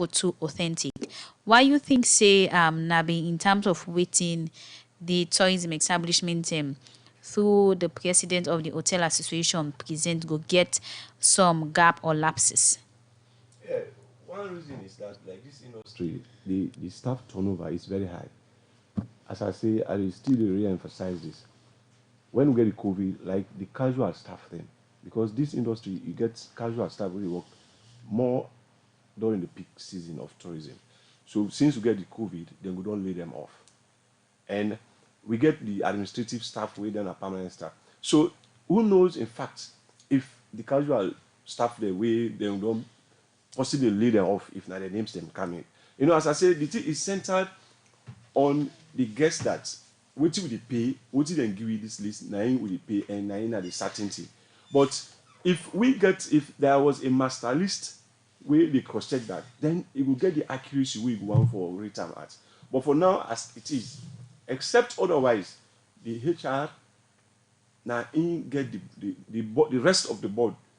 go too authentic. Why you think say Nabi in terms of waiting the tourism establishment through the president of the hotel association present go get some gap or lapses? Yeah, one reason is that like this industry, the staff turnover is very high. As I say, I will still re-emphasize this. When we get the COVID, like the casual staff then, because this industry, you get casual staff really work more during the peak season of tourism. So since we get the COVID, then we don't lay them off. And we get the administrative staff with then a permanent staff. So who knows, in fact, if the casual staff there, we then don't possibly lay them off if not the names them coming. You know, as I said, the thing is centered on the guests that what will they pay, what will they give you this list, nine will they pay, and nine are the certainty. But if there was a master list where they cross check that, then it will get the accuracy we want for return at. But for now, as it is, except otherwise, the HR now in get the rest of the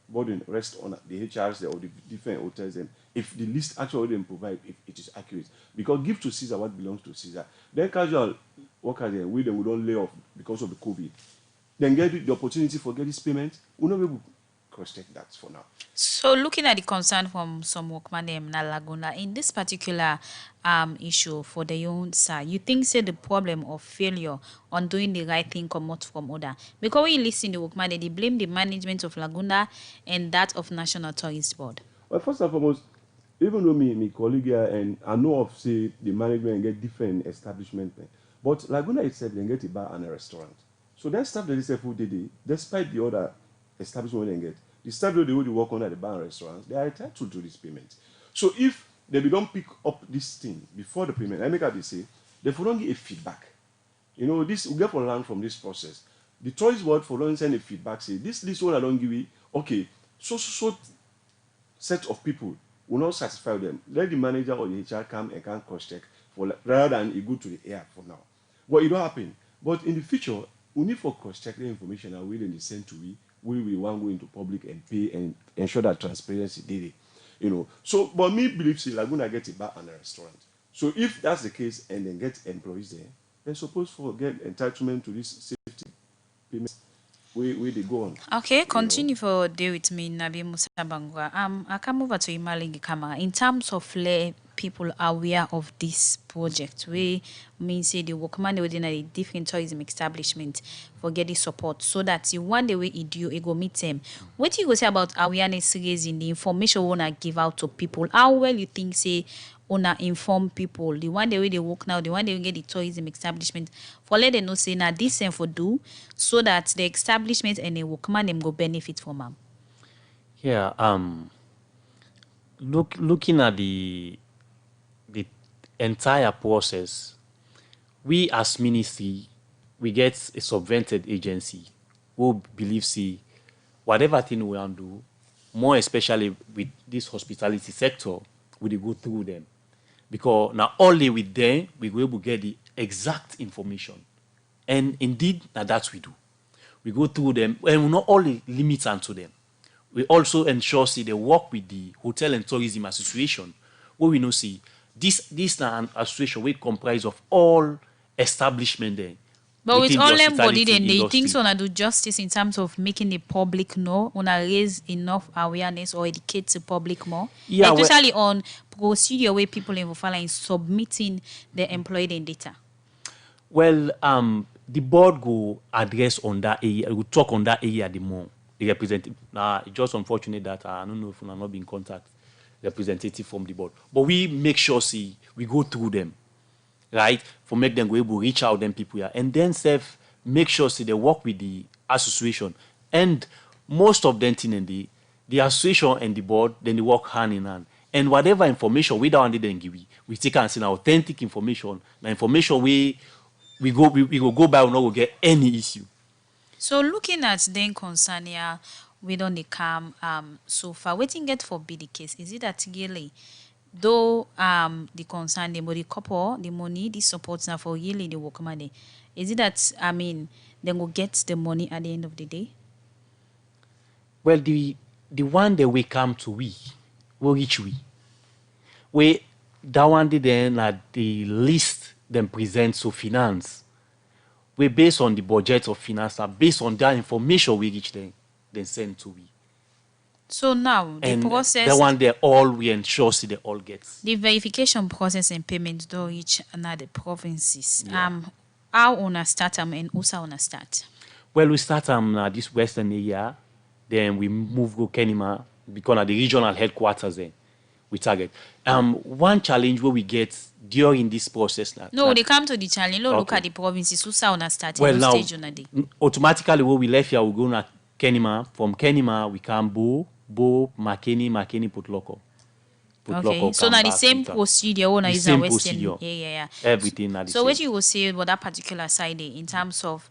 boarding rest on the HRs there or the different hotels and if the list actually them provide if it is accurate. Because give to Caesar what belongs to Caesar. Then casual workers there we don't lay off because of the COVID. Then get the opportunity for get this payment. We not be able to cross check that for now. So, looking at the concern from some workmen na Laguna in this particular issue for the own side, you think say the problem of failure on doing the right thing come out from order? Because when you listen to workmen, they blame the management of Laguna and that of National Tourist Board. Well, first and foremost, even though my colleague here and I know of say the management get different establishment, but Laguna itself they get a bar and a restaurant. So that staff that they food they despite the other establishment they get, the staff that they would work under the bar and restaurants, they are entitled to this payment. So if they don't pick up this thing before the payment, I make up they say, they for don't give a feedback. You know, this we get for learn from this process. The choice word for don't send a feedback, say this one I don't give it, okay, so set of people will not satisfy them. Let the manager or the HR come and can cross check for rather than it go to the air for now. But it don't happen. But in the future, we need for cross check the information and we then send to we want go into public and pay and ensure that transparency did it. You know. So but me believe say Laguna get a bar and a restaurant. So if that's the case and then get employees there, they're supposed to get entitlement to this safety payments where they go on. Okay, You know. continue for day with me, Nabi Musa Bangwa. I come over to Imalingi Kama. In terms of let people aware of this project, we mean say the workman within a different tourism establishment for getting support so that you one day we do it go meet them. What you go say about awareness raising the information we wanna give out to people? How well you think say wanna inform people the one day way they work now, the one day we get the tourism establishment for let them know say now this thing for do so that the establishment and the workman them go benefit from them. Yeah. Looking at the entire process, we as ministry we get a subvented agency who believe see whatever thing we want to do, more especially with this hospitality sector, we dey go through them. Because now only with them we go able to get the exact information. And indeed, now that's we do. We go through them and we not only limit unto them. We also ensure see they work with the Hotel and Tourism Association, where we know see this na an association we comprise of all establishment there. But with within the all them body hospitality then they think industry. so wanna do justice in terms of making the public know, wanna raise enough awareness or educate the public more. Yeah, well- Especially on procedure where people in in submitting their employee data. Well, the board go address on that area, will talk on that area the more. The representative. Now, it's just unfortunate that I don't know if we are not being contact representative from the board. But we make sure see we go through them, right? For make them go able to reach out them people here. And then self make sure see they work with the association. And most of them thing in the association and the board, then they work hand in hand. And whatever information we don't need them give we take and send authentic information. The information we go go by, we not go get any issue. So looking at then concern here we don't the calm so far waiting get for be the case. Is it that really though the concern them but the couple the money the supports now for really the work money. Is it that then go get the money at the end of the day? Well, the one that we come to we will reach we. We that one day then at the list them present to finance. We based on the budget of finance, based on that information we reach them, then send to we. So now the And process, that one they all we ensure see they all get. the verification process and payment do reach another provinces. Yeah. How una start and also una start. Well, we start this western area, then we move go Kenima because at the regional headquarters there we target. One challenge where we get during this process now. No, they come to the challenge. No, look Okay. at the provinces. Who una start? Well, No now stage una dey. automatically when we left here, we go to Kenima. From Kenima, we come Bo, Makeni, Putloko. Okay, so now the same procedure una The is same a western. procedure. Yeah. Everything are the So same. what you will say about that particular side there in terms of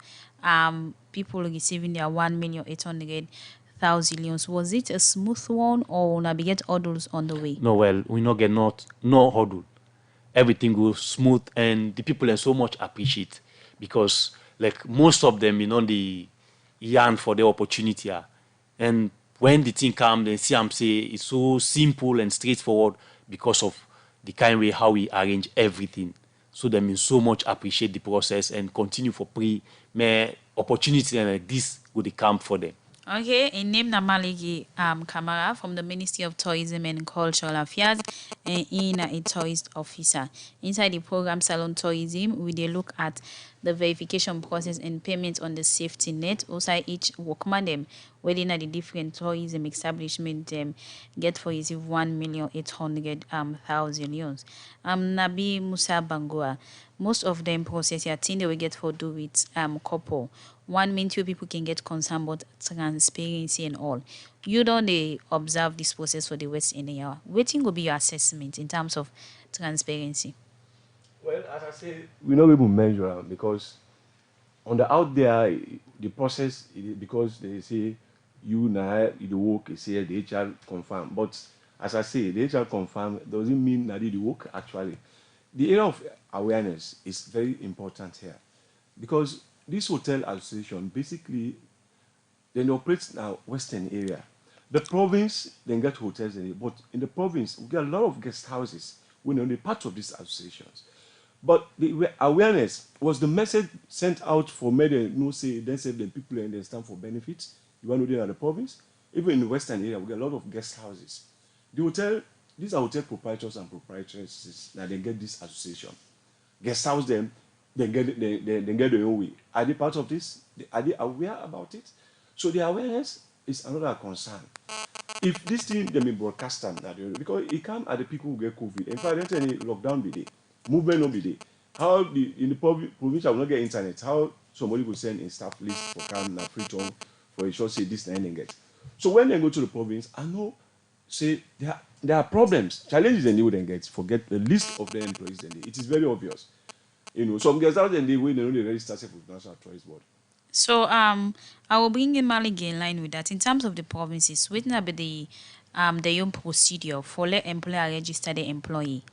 people receiving their 1,800,000, was it a smooth one or una be get hurdles on the way? No, well, we not get no hurdle. Everything goes smooth, and the people are so much appreciate because like most of them, the yearn for the opportunity, and when the thing come, then see, say it's so simple and straightforward because of the kind way how we arrange everything. So they mean so much appreciate the process and continue for me opportunity like this would come for them. Okay, in name Namaligi Kamara from the Ministry of Tourism and Cultural Affairs and in a tourist officer. Inside the program Salon Tourism, we dey look at the verification process and payment on the safety net. Also each workman them within the different tourism establishment them get for receive 1,800,000 euros. Nabi Musa Bangua. Most of them process your thing they will get for do with couple. One mean two people can get concerned about transparency and all. You don't observe this process for the West India. Waiting will be your assessment in terms of transparency. Well, as I say, we're not able to measure am because on the out there, the process, because they say you now, the work, you say the HR confirm. But as I say, the HR confirm doesn't mean that the work actually. The area of awareness is very important here because this hotel association basically then operates now Western area. The province then get hotels in it, but in the province we get a lot of guest houses when they're only part of these associations. But the awareness was the message sent out for many, say then say the people and they stand for benefits. You want to do that in the province? Even in the Western area, we get a lot of guest houses. The hotel, these are hotel proprietors and proprietresses that they get this association. Guest house them, they get their own way. Are they part of this? Are they aware about it? So the awareness is another concern. If this thing they be broadcasted, because it come at the people who get COVID. In fact, don't any lockdown be there, movement no be there. How in the province will not get internet? How somebody will send a staff list for come na free term for a short say this and then get. So when they go to the province, I know say there are problems, challenges, and they would get forget the list of the employees. It is very obvious. Some guys out there they know they already started with National Tourist Board. So I will bring in Maligi in line with that. In terms of the provinces, waiting about the own procedure for let employer register the employee.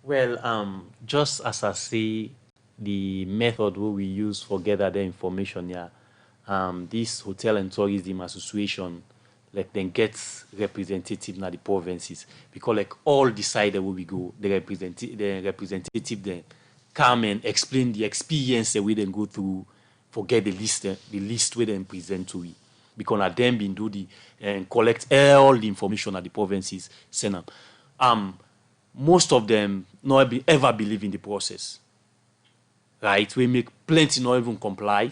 Well, just as I say, the method where we use for gather the information here, this Hotel and Tourism Association, like then gets representative na the provinces because like all decided where we go, the representative then come and explain the experience that we then go through, forget the list we then present to we. Because at them been do the and collect all the information at the provinces, send them. Most of them not ever believe in the process. Right? We make plenty not even comply,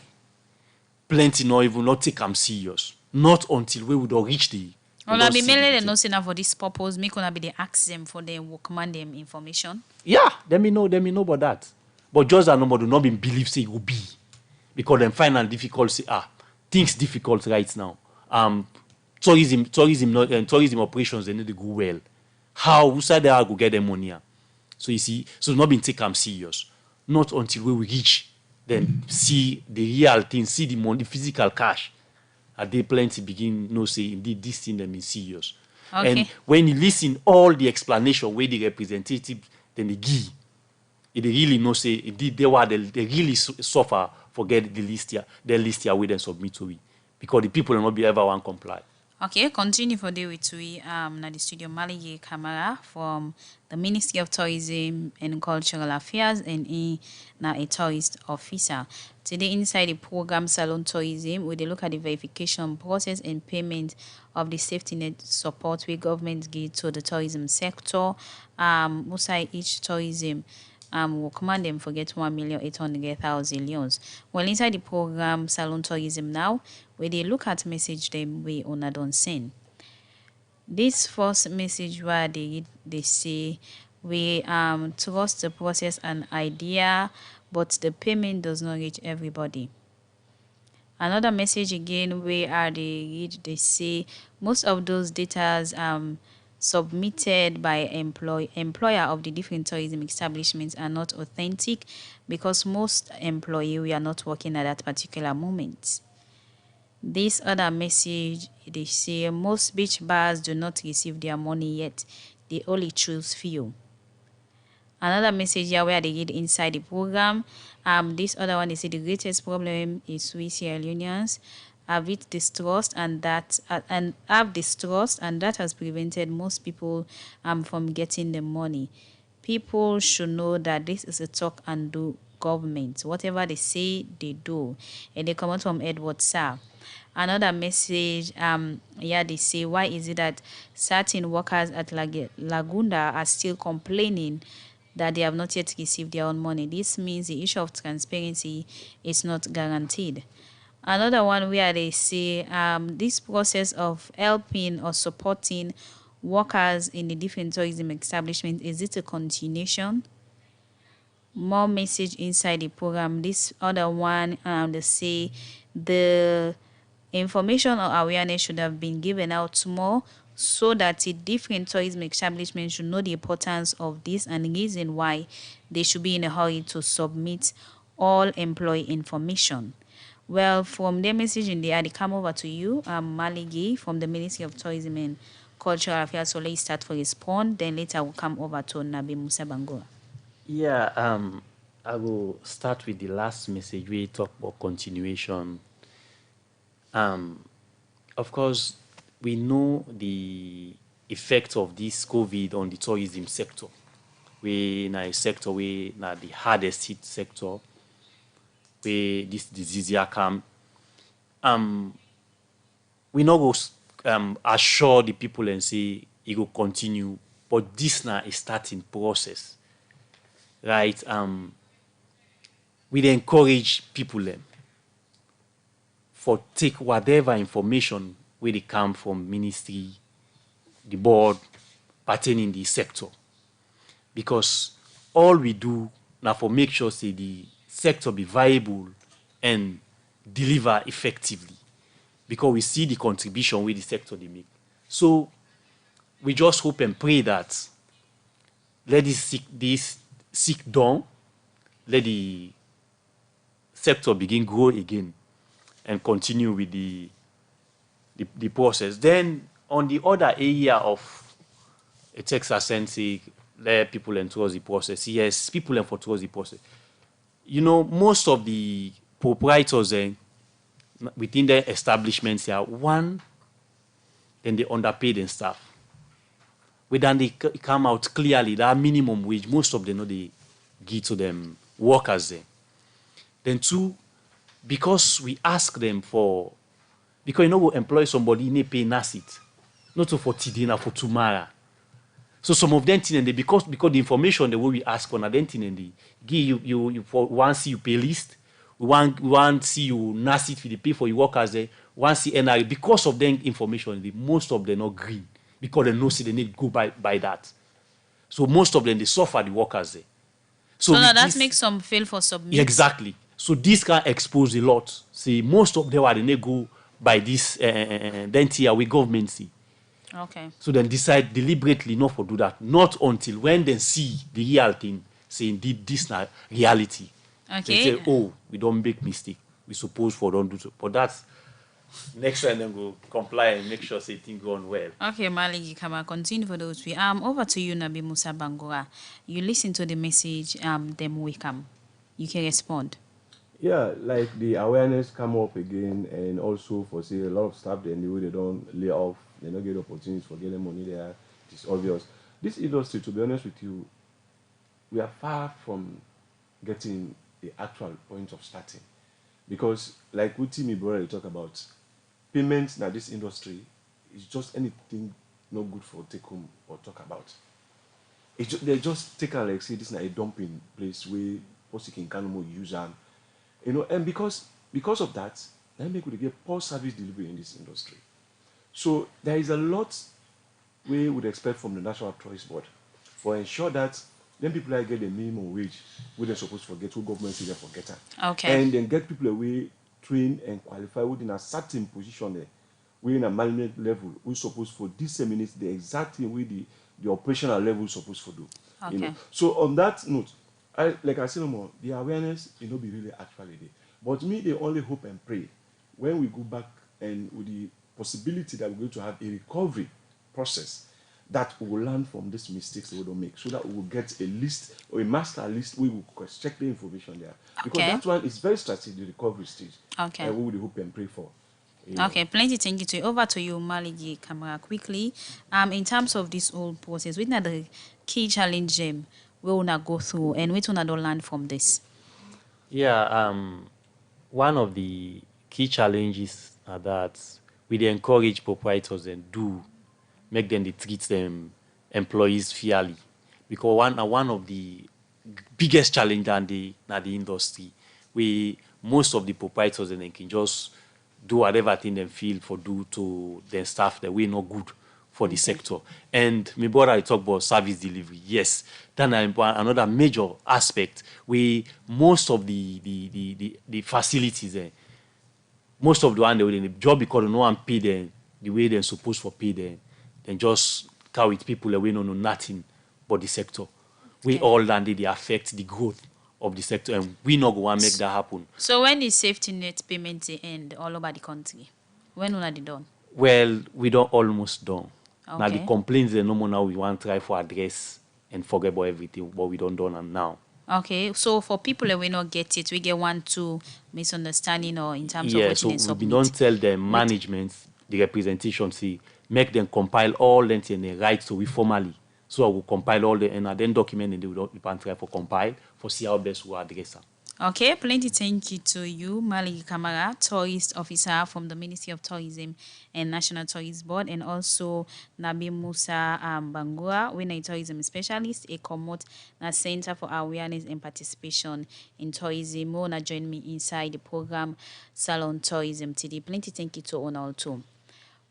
plenty not even not take them serious. Not until we would reach the. Well, I be mainly they not saying for this purpose. Me gonna be they ask them for the workman them information. Yeah, let me know about that. But just that number do not be believe say it will be. Because them find it difficult say things difficult right now. Tourism operations they need to go well. How who side they are go get them money? So you see, so not been take them serious. Not until we reach, then see the real thing, see the money, physical cash. At they plenty begin say indeed this thing them is serious. Okay. And when you listen all the explanation where the representative then they give, they really say indeed they really suffer for get the list here with them submit to it. Because the people will not be ever want comply. Okay, continue for day with we na the studio Maligi Kamara from the Ministry of Tourism and Cultural Affairs and na a tourist officer. Today inside the program Salon Tourism, we dey look at the verification process and payment of the safety net support we government give to the tourism sector. Musai each tourism will command them forget 1,800,000 leons. Well, inside the program Salon Tourism now, where they look at message them we una don send. This first message where they say we trust the process and idea, but the payment does not reach everybody. Another message again where they read they say most of those data submitted by employer of the different tourism establishments are not authentic because most employee we are not working at that particular moment. This other message they say most beach bars do not receive their money yet. They only choose few. Another message here where they read inside the program. This other one they say the greatest problem is we Sierra Leoneans have it distrust and that has prevented most people from getting the money. People should know that this is a talk and do government. Whatever they say, they do. And they come out from Edward Sarr. Another message, they say, why is it that certain workers at Lagunda are still complaining that they have not yet received their own money? This means the issue of transparency is not guaranteed. Another one where they say this process of helping or supporting workers in the different tourism establishments, is it a continuation? More message inside the program. This other one, they say the information or awareness should have been given out more so that the different tourism establishments should know the importance of this and the reason why they should be in a hurry to submit all employee information. Well, from their message in the ad, come over to you. I'm Maligi from the Ministry of Tourism and Cultural Affairs. So let's start for respond. Then later we'll come over to Nabi Musa Bangura. Yeah, I will start with the last message. We talk about continuation. Of course, we know the effect of this COVID on the tourism sector. We na a sector we na the hardest hit sector where this disease here come. We not go assure the people and say it will continue, but this now is starting process, right? We encourage people for take whatever information where they come from ministry, the board, pertaining the sector, because all we do now for make sure say the sector be viable and deliver effectively, because we see the contribution with the sector they make. So we just hope and pray that let this sick down, let the sector begin grow again and continue with the process. Then on the other area of a Texas Sense, let people entrust the process. Yes, people entrust the process. You know, most of the proprietors within the establishments here, one, then they underpaid and staff. Then they come out clearly that minimum wage, most of them know they give to them workers there. Then two, because we ask them for, because you know we employ somebody, they pay NASIT, not for today, not for tomorrow. So some of them things, because the information the way we ask for, then thing they give you for one see you pay list, one see you NASIT for the pay for your workers there, one see NRA. Because of them information, most of them not green because they know see they need to go by that. So most of them they suffer the workers there. So now that makes some fail for submit. Exactly. So this can expose a lot. See, most of them are they go by this then here we government see. Okay. So then decide deliberately not to do that. Not until when they see the real thing, saying this not reality. Okay. They say, oh, we don't make mistake. We suppose for don't do so. But that's next time then go comply and make sure say things go on well. Okay, Maligi Kama, continue for those we over to you, Nabi Musa Bangura. You listen to the message, them we come. You can respond. Yeah, like the awareness come up again, and also for say a lot of staff then the way they don't lay off, they don't get opportunities for getting money there. It's obvious. This industry, to be honest with you, we are far from getting the actual point of starting. Because like what Timmy brother talk about, payments now this industry is just anything not good for take home or talk about. They just take like say this is a dumping place where person can kind of use them, and because of that, that make we get poor service delivery in this industry. So there is a lot we would expect from the National Tourist Board for ensure that then people like get the minimum wage we they're supposed to forget, who government say they forget it. Okay. And then get people away trained and qualified within a certain position there. We in a management level, we supposed to disseminate the exact thing with the operational level supposed to do. Okay. So on that note, I said no more, the awareness be really actually there. But me, they only hope and pray when we go back and with the possibility that we're going to have a recovery process that we will learn from these mistakes that we don't make, so that we will get a list or a master list. We will check the information there, because Okay. that one is very strategic, the recovery stage. Okay. We would hope and pray for. You know. Okay, plenty thank you to you. Over to you, Maligi Kamara, quickly. In terms of this whole process, which are the key challenge we will not go through, and which one don't learn from this? Yeah, one of the key challenges are that we dey encourage proprietors and do make them they treat them employees fairly, because one of the biggest challenge in the industry, we most of the proprietors and they can just do whatever thing they feel for do to their staff that we not good for the sector. And my brother I talk about service delivery. Yes, then another major aspect, we most of the facilities there, most of the one they job because no one pay them the way they're supposed to pay them, then just carry with people that we don't know nothing but the sector. We Okay. all landed they affect the growth of the sector, and we not going to make that happen. So when the safety net payments they end all over the country, when will they done? Well, we don't almost done. Now the Okay. complaints they no more now we want to try for address and forget about everything, but we don't done and now. Okay, so for people that we not get it, we get 1-2 misunderstanding or in terms of Yeah, what so they we submit. don't tell the management, the representation, see, make them compile all them and they write so we formally. So I will compile all the and then document and they will try for compile for see how best we address them. Okay, plenty thank you to you, Maligi Kamara, tourist officer from the Ministry of Tourism and National Tourist Board, and also Nabi Musa Bangura, winner tourism specialist, a Komot na Center for Awareness and Participation in Tourism. Wanna join me inside the program Salon Tourism today. Plenty thank you to all too.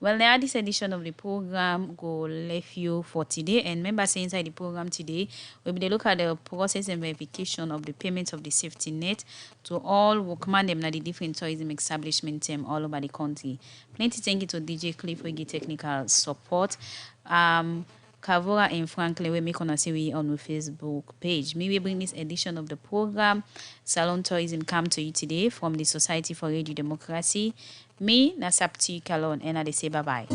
Well, now this edition of the program go left you for today, and remember, say inside the program today, we'll be look at the process and verification of the payment of the safety net to all workmen them na the different tourism establishment team all over the country. Plenty thank you to DJ Cliff we give technical support. Kavora and Franklin we make on see we on the Facebook page. Maybe bring this edition of the program Salon Tourism come to you today from the Society for Radio Democracy. Me, Nasapti Kalon, and I say bye bye.